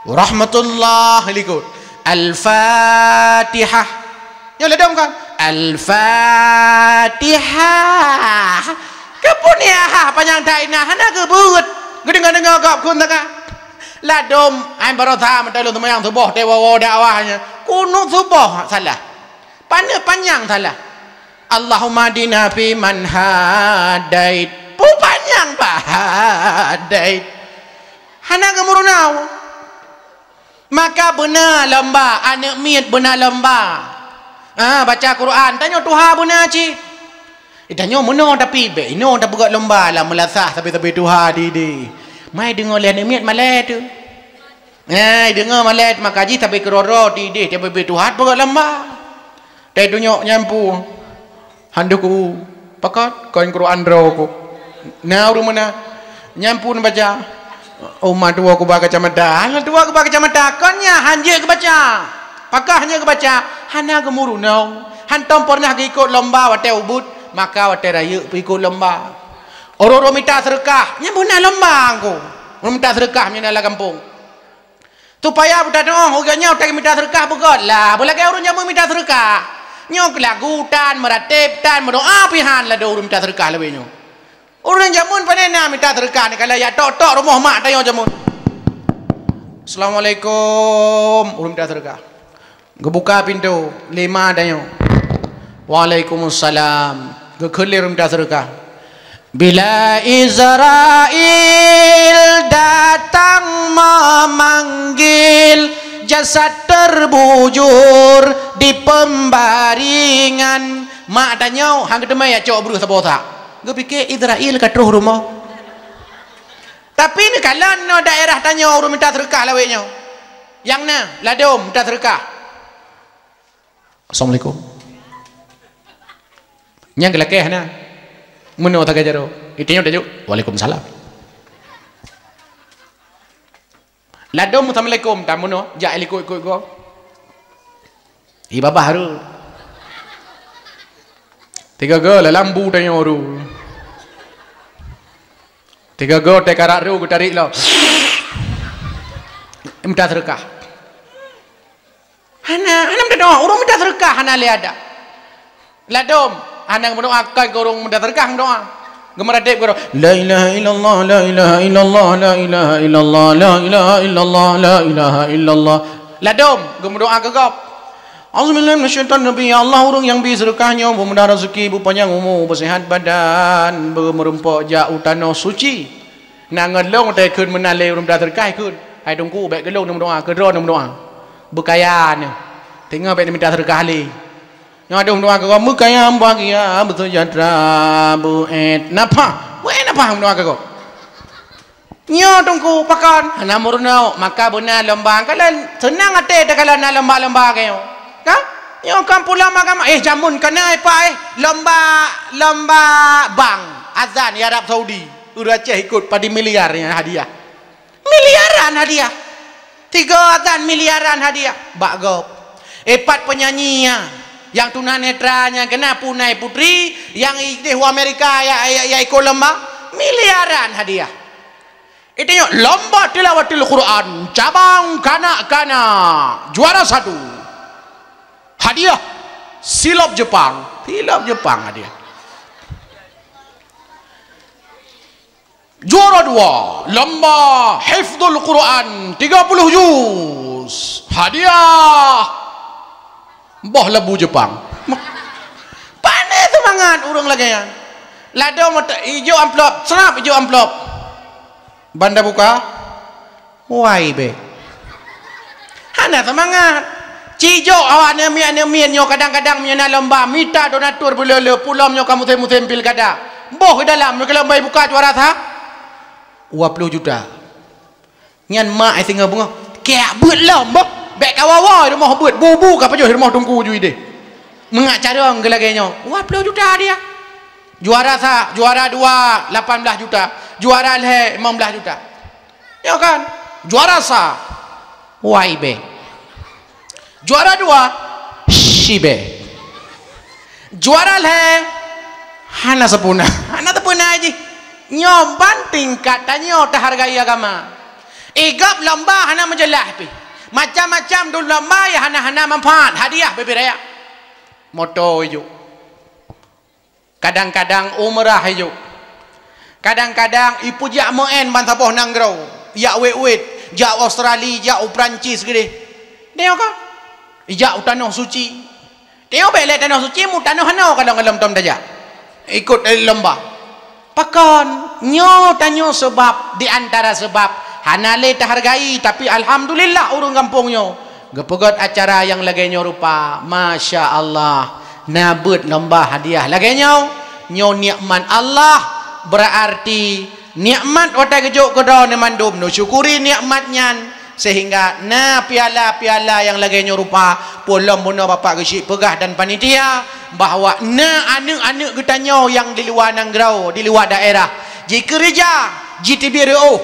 Rahmatullah likut. Al-Fatihah. Yang ledom kan? Al-Fatihah. Kepun ya panjang dainah hana kebut. Gedengar-dengar kau kun tak? Ladom ai barotha mentalun temayang subuh dewa dakwahnya kunut subuh salah panjang salah Allahumma dina fi man hadait pu panjang pak hadait hana gemurunau maka benar lomba anak miat benar lomba baca Quran tanya Tuhan benar cik tanya menang tapi be ino tak buat lomba lah melasah tapi Tuhan di mai dengar lihat niat malai tu. Dengar malai mak haji tapi keroro di tapi Tuhan buat lamba. Dai dunyok nyampu. Handuku pakat koin Quran ro ko. Nah rumana nyampu baca. Umat tua aku baca kacamata. Hal tua aku baca kacamata konnya hanje ke baca. Pakah hanya ke baca. Hana gemuru nau. Hantom pernah ikut lomba wate ubud maka wate raya ikut lomba. Orang-orang minta sedekah, nya bunah lembang ko. Orang minta sedekah nya dalam kampung. Tu payah budak doang, orangnya tak minta sedekah bukan lah. Boleh ke orang jamu minta sedekah. Nyo lagu tan meratib tan berdoa pihan lah orang minta sedekah lebih nyo. Orang jamun panena minta sedekah ni kalau ya tok rumah mak tayo jamun. Assalamualaikum, orang minta sedekah. Gebuka pintu, 5 tayo. Waalaikumsalam. Gekelir minta sedekah. Bila Israel datang memanggil jasad terbujur di pembaringan mak tanya hang ketemu ya cok buru sabo tak gue pikir Israel kat roh rumah tapi ni kalau no daerah tanya orang minta sedekah laweknya yang na ladom minta sedekah Assalamualaikum nyang kelakeh na Meno tak jaro. Itinya udah juk. Waalaikumsalam. Ladom assalamualaikum tamuno ja ikut go. Iba baru. 3 go lambu tanya oru. 3 go te karak ru tarik lo. Minta sedekah. Hana minta doa, orang minta sedekah hana le ada. Ladom Anang mendoakan korong mendatangkan doa. Gemeradip korong. La ilaha illallah, la ilaha illallah, la ilaha illallah, la ilaha illallah, la ilaha illallah. Ladom, gemedoa kegap. Auzubillahi minasyaitonir rajim. Ya Allah, orang yang beri sedekahnya, bermudah rezeki, berpanjang umur, bersihat badan, bermerempok jauh tanah suci. Nak ngelong tak kun menalai orang mendatangkan kun. Hai tunggu baik gelong nak doa, kedua nak doa. Berkaya ni. Tengok baik minta sedekah ali. Yang ada doa ke kamu kaya bahagia bersejahtera buet napa mendoa ke kau nyo tungku pakan namurno maka benar lomba kalau senang ate kalau nak lomba kayo ka nyo kampula magama jamun kena lomba bang azan ya Arab Saudi udah Aceh ikut pada miliarnya hadiah miliaran hadiah 3 azan miliaran hadiah bagop 4 penyanyinya yang tunanetranya kena punai putri yang di Amerika ya ikut lomba miliaran hadiah itu lomba tilawatil Quran cabang kanak-kanak juara 1 hadiah silop Jepang hadiah Juara 2 lomba hifdzul Quran 30 juz. Hadiah boh labu Jepang. Pandai semangat urang lagi ya. Lado mata hijau amplop, serap hijau amplop. Banda buka. Wai be. Hana semangat. Cijo awak nemian nyo kadang-kadang menyana lomba minta donatur belele pulam nyo kamu musim pilkada. Boh ke dalam kalau lomba buka juara sah. 20 juta. Nyan mak ai singa bunga. Kek beut lomba. Bek kawawa rumah beut bubu ka pajo rumah tungku ju ide. Mengak carong ke lagi nyo. 20 juta dia. Juara sah, juara 2 18 juta, juara le 15 juta. Ya kan? Juara sah YB. Juara 2 Shibe. Juara le hana sepuna. Hana sepuna aja. Nyo banting katanya tak hargai agama. Igap lomba hana menjelah pi. Macam-macam dulu lomba ya hana manfaat hadiah bebe raya. Moto itu. Kadang-kadang umrah hijuk. Kadang-kadang ipu jak moen bantapoh nanggrau. Ya wet jak Australia, jak Perancis gede. Dia ka? Jak tanah suci. Dia bele tanah suci mu tanah hano kadang-kadang tom daja. Ikut lomba. Pakon nyo tanyo sebab di antara sebab hanale tak hargai tapi alhamdulillah urang kampung nyo. Gepegot acara yang lagi nyo rupa. Masya Allah. Nabut lomba hadiah lagi nyo nikmat Allah berarti nikmat otak kejuk kedo ne mandum no syukuri nikmatnya sehingga na piala-piala yang lagi nyo rupa polom buna bapak gesik pegah dan panitia bahawa na anak-anak getanyo yang di luar nanggrau di luar daerah jika kerja GTBRO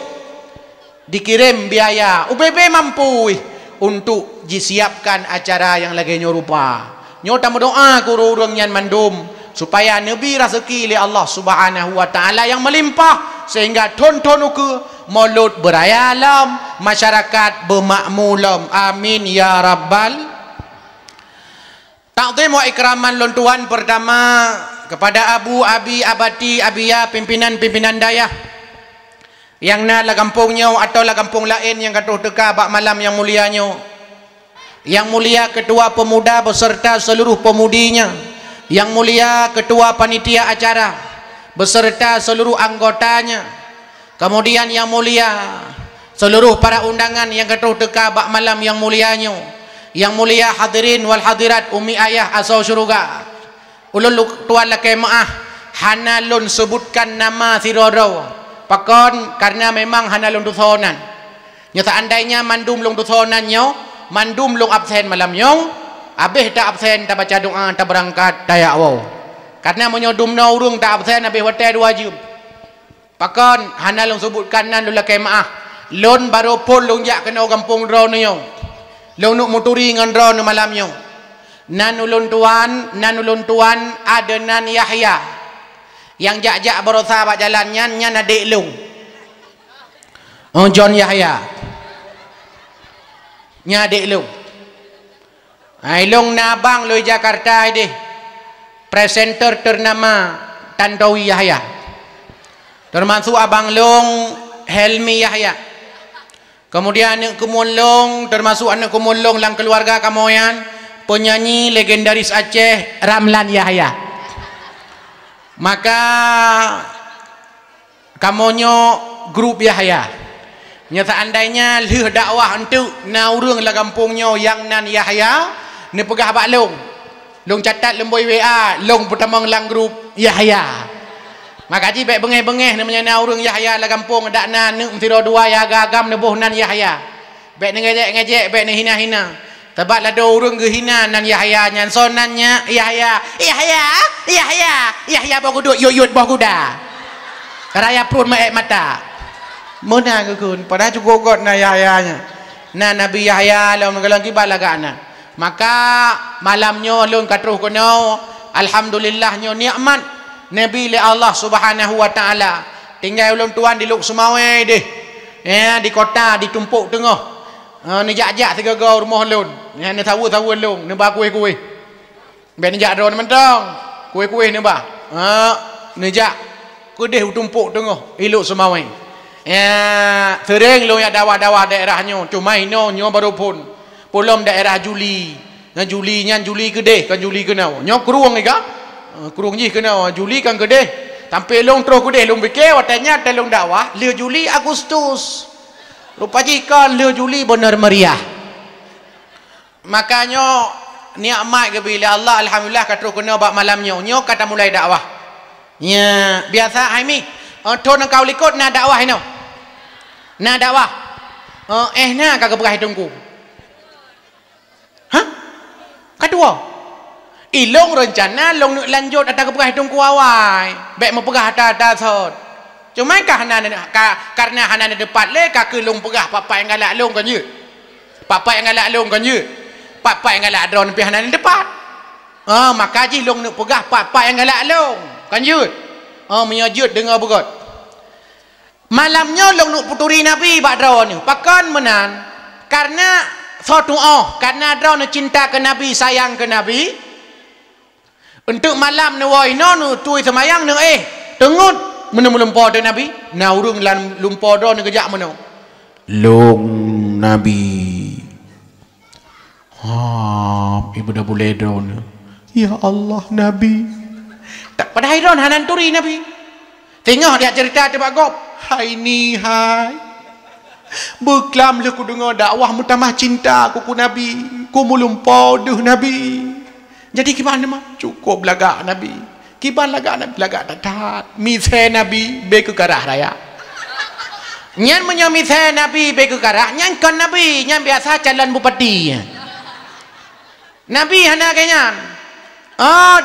dikirim biaya UBB mampu untuk disiapkan acara yang lagi nyo rupa. Nyo tamu doa ku urang nyan mandum supaya nabi rezeki li Allah Subhanahu wa taala yang melimpah sehingga tonton ke mulut berayalam masyarakat bermakmulam. Amin ya rabbal. Takdim wa ikraman lontuan pertama kepada Abu Abi Abati Abiya pimpinan-pimpinan dayah yang na la kampungnya atau la kampung lain yang katuh teka bak malam yang mulianya. Yang mulia ketua pemuda beserta seluruh pemudinya. Yang mulia ketua panitia acara beserta seluruh anggotanya. Kemudian yang mulia seluruh para undangan yang ketuh teka bak malam yang mulianya. Yang mulia hadirin wal hadirat umi ayah asal syurga. Ulun tuan lakai maah hana lun sebutkan nama sirodo. Pakon karena memang hana lun tusonan. Nyata andainya mandum lun tusonannya mandum long absen malam nyong abih tak absen tak baca doa tak berangkat dayak wow karena menyodum na urung tak absen abih hotel wajib pakon hana long sebutkan nan lu lakai maah lon baru pun long jak kena kampung draw ni nyong long nuk muturi ngan draw ni malam nyong nan ulun tuan ada nan Yahya yang jak-jak berusaha bak jalan nyan adik long John Yahya nyadik lu ai long nabang lu Jakarta ini presenter ternama Tantowi Yahya termasuk abang long Helmi Yahya kemudian anak kumulong termasuk anak kumulong lang keluarga kamoyan penyanyi legendaris Aceh Ramlan Yahya maka kamonyo grup Yahya. Nyata andainya lih dakwah untuk na urang la kampungnya yang nan Yahya ni pegah bak long catat lemboi WA long pertama lang grup Yahya maka ji baik bengeh-bengeh namanya na urang Yahya la kampung dak na neuk tiro dua ya gagam nebuh nan Yahya baik ngejek baik ni hina-hina tebat la do urang ge hina nan Yahya nyan sonannya Yahya boguduk yut boh kuda karaya prun maek mata mana kekun pada cukup kot na Yahya-nya na Nabi Yahya lawan galang kibal lagana maka malamnya lun katruh kono alhamdulillahnya nikmat nabi li Allah Subhanahu wa taala tinggal ulun tuan di luk Semawe deh ya di kota ditumpuk tengah ni jak-jak tiga gau rumah lun ya ni tahu lun ni ba kuih-kuih ben jak ron mentong kuih-kuih ni ba ni jak kedih tumpuk tengah elok semawai ya sering lo ya dakwah-dakwah daerahnya cuma nyo baru pun belum daerah Juli Juli kedih kan Juli kenau nyo keruang ni ka kurung ji kena Juli kan kedih sampai long terus kedih long fikir watanya telung dakwah le Juli Agustus lupa jikan le Juli benar meriah makanya nikmat ke bila Allah alhamdulillah kata kena bab malamnya nyo kata mulai dakwah nya biasa hai mi thon kau likut na dakwah ino na dakwah na kagak berah hidungku ha kedua ilong rencana long nak lanjut ada ke berah hidungku awai baik mau perah ada thot cuma karena hana depan le kak long perah papai yang galak long kan ye papai yang galak long kan ye papai yang galak drone pi hana depan maka ji long nak perah papai yang galak long kan ye menyajud dengar berat malamnya long nak puturi Nabi bak drone ni pakan menan karena suatu karena drone cinta ke Nabi sayang ke Nabi untuk malam ni woi no tui semayang ni tengut mana melumpur de Nabi na urung lan lumpur do ni kejak mana long Nabi ibu dah boleh do ni ya Allah Nabi tak pada hairon hanan turi Nabi tengok dia cerita tu Pak Gop hai ni hai berkelam le ku dengar dakwah mutamah cinta ku Nabi ku melumpur de Nabi jadi gimana mah cukup belagak Nabi kiban lagak Nabi belagak tak misai Nabi be ke karah raya nyan menyamisai Nabi be ke karah nyan kan Nabi nyan biasa calon bupati Nabi hana kenyan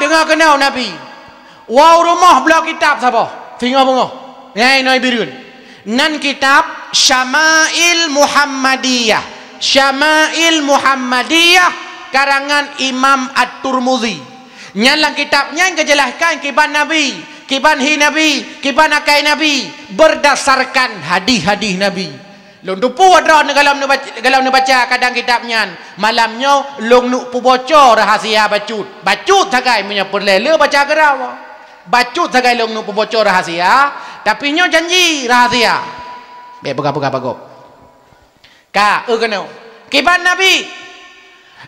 dengar kenal Nabi wow rumah belah kitab siapa singa bunga nyai noi birun nan kitab Syama'il Muhammadiyah karangan Imam At-Tirmidzi nyalang kitabnya yang kejelaskan kiban Nabi kiban hi Nabi kiban akai Nabi berdasarkan hadis-hadis Nabi long tu pu adra galam nu baca kadang kitabnya malamnya long nu pu bocor rahasia bacut sagai punya perlele baca gerawa bacut sagai long nu pu bocor rahasia tapi nyo janji rahasia be pegah bagop ka kena kiban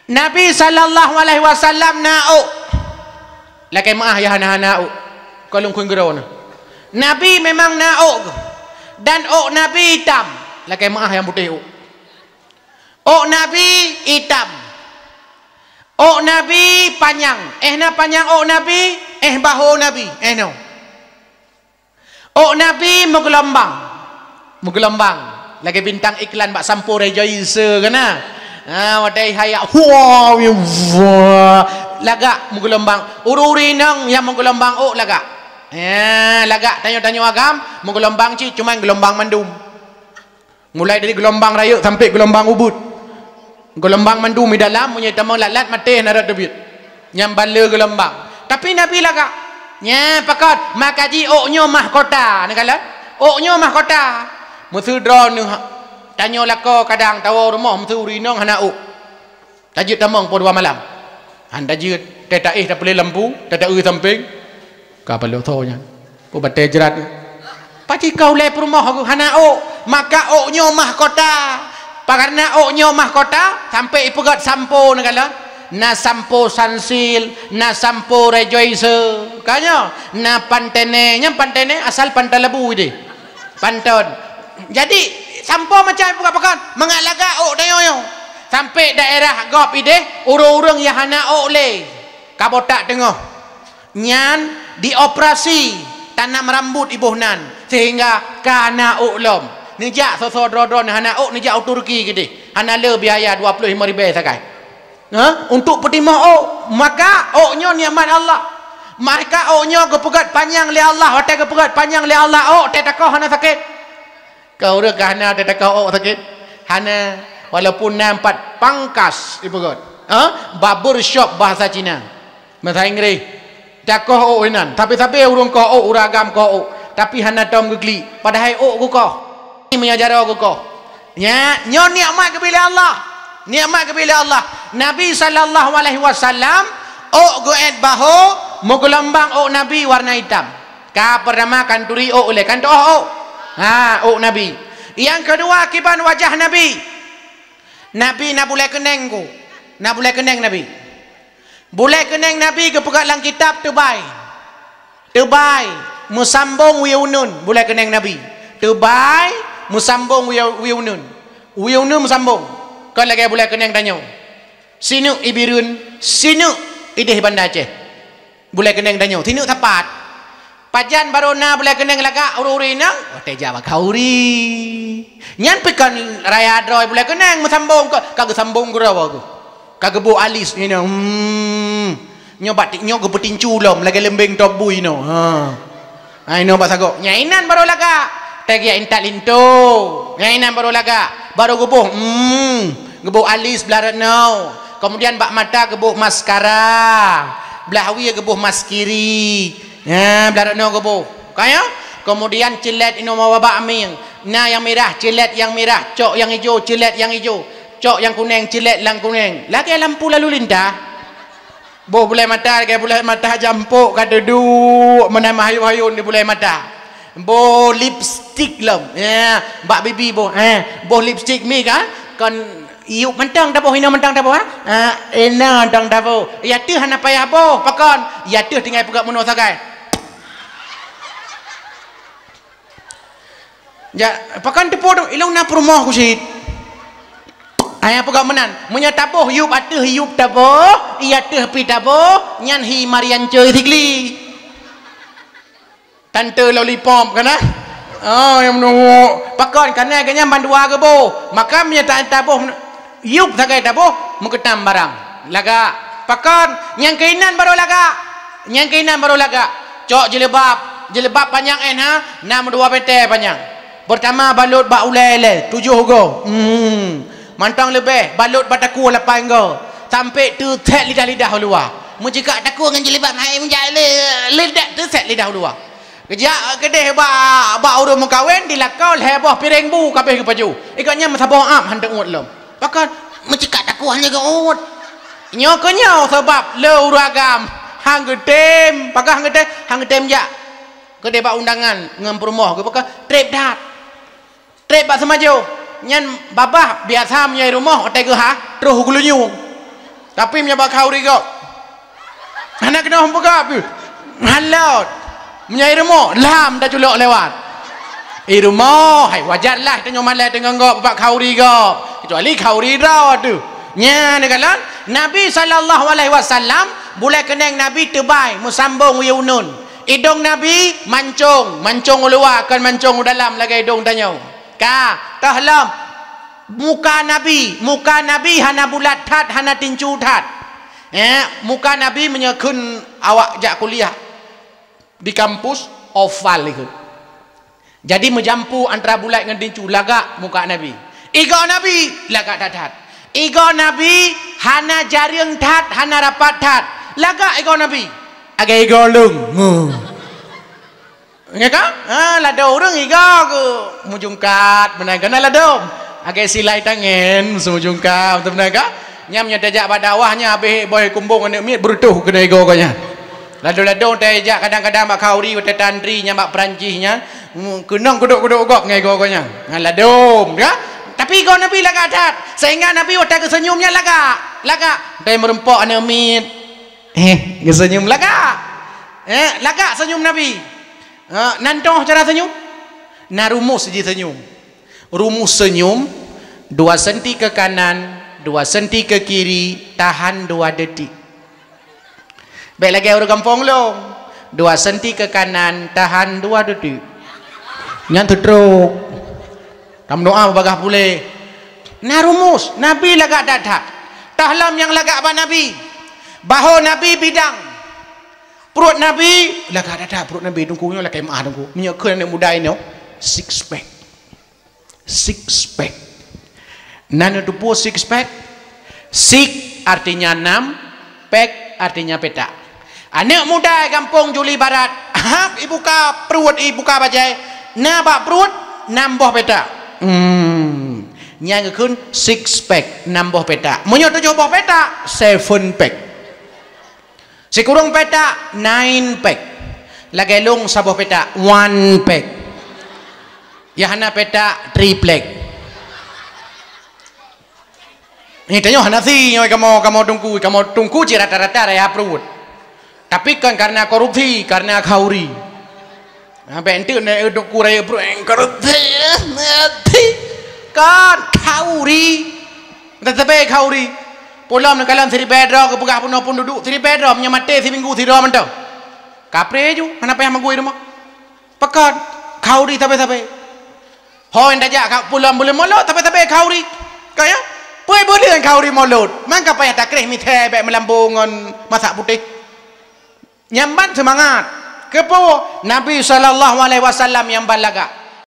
Nabi sallallahu alaihi wasallam na'u lakai maah ya na'u kalau kun gerona Nabi memang na'u dan Nabi hitam lakai maah yang putih Nabi hitam Nabi panjang na panjang Nabi bahu Nabi no Nabi menggelombang lagi bintang iklan bak sampo rejoice kana wadai hayak lagak menggelombang ururi nang yang menggelombang lagak lagak tanya agam menggelombang cuma gelombang mandum mulai dari gelombang raya sampai gelombang ubud gelombang mandum di dalam punya tamang lalat mati narat debit yang bala gelombang tapi Nabi lagak pakat makaji nyo mahkota nakalat nyo mahkota musudra ni tanya lako kadang tahu rumah mesti urinong hana tajud tamang po 2 malam anda jid tetaih tak boleh lampu tetak samping kapal thonya po bate jerat paci kau le rumah aku hana maka nyo mahkota karena nyo mahkota sampai ipegat sampo negala na sampo sansil na sampo rejoice kanya na pantene asal pantalebu ide panton jadi sampo macam bukan mengalaga dayo sampai daerah gop ide urang-urang yang hana le kabotak tengah nyan dioperasi tanam rambut ibuhnan sehingga kana lom nijak sosodrodon hana nijak Turki gede hana le biaya 25,000 sakai untuk petimah maka nyo nikmat Allah maka nyo kepegat panjang le Allah hotel kepegat panjang le Allah tetakoh hana sakit kau dah hana ada kau sakit hana walaupun nampak pangkas ibu god barber shop bahasa Cina bahasa Inggeris takoh inan tapi urung kau uragam kau tapi hana tom gegli padahal kau ini mengajar kau nyo nikmat kebila Allah Nabi sallallahu alaihi wasallam goet bahu menggelombang Nabi warna hitam Ka pertama kanturi oleh kanto Nabi. Yang kedua kiban wajah Nabi. Nabi nak boleh keneng ku. Nak boleh keneng Nabi. Boleh keneng Nabi ke pegat dalam kitab terbaik. Terbaik musambung wiunun boleh keneng Nabi. Terbaik musambung wiunun. Wiunun musambung. Kau lagi boleh keneng tanya. Sinu ibirun, sinu ideh Banda Aceh. Boleh keneng tanya. Sinu tepat. Pajan barona boleh keneng laga uri-uri nang. Oh teja bakauri. Nyan pekan raya droy boleh keneng musambung ke. Kagak sambung ke rawa ke. Kagak bu alis ni no. Nyo batik nyo ke petincu lom lagi lembeng tobui no. Ai no basago. Nyainan baru laga. Tegi intat linto. Nyainan baru laga. Baru gebuh. Gebuh alis belarat no. Kemudian bak mata gebuh maskara. Belahawi gebuh maskiri. Belarat no gebuh. Kaya? Kemudian cilet ino mawa bakming. Nah yang merah, cilet yang merah. Cok yang hijau, cilet yang hijau. Cok yang kuning, cilet yang kuning. Lagi lampu lalu lintas. Boh bulai mata, kayak bulai mata jampuk kata du. Menambah hayun-hayun di bulai mata. Boh lipstick lom. Bak bibi boh. Boh lipstick mi kan? Kon iup mentang dah boh, ina mentang dah boh ina mentang dah boh. Ya tu hana payah boh, pakon. Ya tu tinggal pegat muno sagai. Ya, pakon tepo tu ilang na rumah ku sit. Ayah pegat menan. Munya taboh hiup atuh hiup taboh, iya tuh pi taboh, nyan hi Marian Coy Sigli. Tante lollipop kan ah? Oh yang menunggu. Pakon karena kanya bandua ke boh. Maka menyatakan taboh hiup sagai taboh mengketam barang. Laga. Pakon yang kainan baru laga. Yang kainan baru laga. Cok jilbab panjang ha. 62 pete panjang. Pertama balut bak ulele 7 go. Mantang lebih balut bataku 8 go. Sampai tu set lidah-lidah luar. Mujika taku dengan jilbab hai menjale lidah tu set lidah luar. Kejak kedeh bak urus mengkawin dilakau heboh piring bu kabeh ke baju. Ikatnya masabah am handak ngut lom. Pakan mujika taku hanya ke ngut. Nyokonyo sebab le uragam hang getem, pakah hang getem ja. Kedeh bak undangan ngam perumah ke pakah trip dat. Trip bak semajo. Nyan babah biasa menyai rumah otai ke ha terus gulunyung. Tapi menyabak kauri kau. Anak kena hamba kau. Halau. Menyai rumah lam dah culok lewat. Rumah hai wajarlah tanya malai dengan kau babak kauri kau. Kecuali kauri dah tu. Nya dekalan Nabi sallallahu alaihi wasallam boleh kenang Nabi tebai musambung wiunun. Hidung Nabi mancung luar kan mancung dalam lagi hidung tanya. Ka tahlam muka Nabi hana bulat tat hana tincu tat. Muka Nabi menyekun awak jak kuliah di kampus oval ikut. Jadi menjampu antara bulat dengan tincu lagak muka Nabi. Iga Nabi lagak tat. Iga Nabi hana jaring tat hana rapat tat. Lagak iga Nabi. Agak iga lung. Ngeka? Lado orang iga ke mujungkat menaga na lado. Agak silai tangan semujungkat betul menaga. Nyam nya tajak badawahnya habis boy kumbung anak mit berutuh kena iga kanya. Lado-lado tajak kadang-kadang mak kauri kata tantri nya mak Perancisnya kenang kuduk-kuduk gok ngai iga kanya. Lado ya. Tapi iga Nabi laga adat. Sehingga Nabi waktu kesenyumnya laga. Dia merempok anak mit. Kesenyum laga. Laga senyum Nabi. Nantoh cara senyum. Nah rumus je senyum. Rumus senyum 2 senti ke kanan 2 senti ke kiri tahan 2 detik. Baik lagi orang kampung lo 2 senti ke kanan tahan 2 detik. Nyan teruk. Kamu doa bagah pulih. Nah rumus Nabi lagak dadak. Tahlam yang lagak abang Nabi. Bahu Nabi bidang. Perut Nabi lagak dadak perut Nabi dungkunya lah kemah dungku. Menyekun anak muda ini 6 pack. Nana tu pun 6 pack. 6 artinya 6, pack artinya peta. Anak muda kampung Juli Barat. Ibu ka perut ibu ka bajai. Nah bak perut nambah peta. Yang kun 6 pack nambah peta. Munyo 7 buah peta 7 pack. Sekurang peta 9 pack. lagelung sabuh petak 1 pack ya hana petak 3 pack ini tanya hana si kamu tunggu je rata-rata ya perut tapi kan karena korupsi karena khauri sampai ente nak tunggu raya perut korupsi kan khauri tetapi khauri pulang nak kalam siri bedro ke pegah pun duduk siri bedro punya mati si minggu siri mentau kapre ju kenapa yang mengui rumah pekat khauri tapi hoi ndaja kau pulang boleh molot tapi khauri kaya boleh kan khauri molot mangka payah tak kreh mithe bek melambungan masak putih nyamban semangat kepo Nabi sallallahu alaihi wasallam yang balaga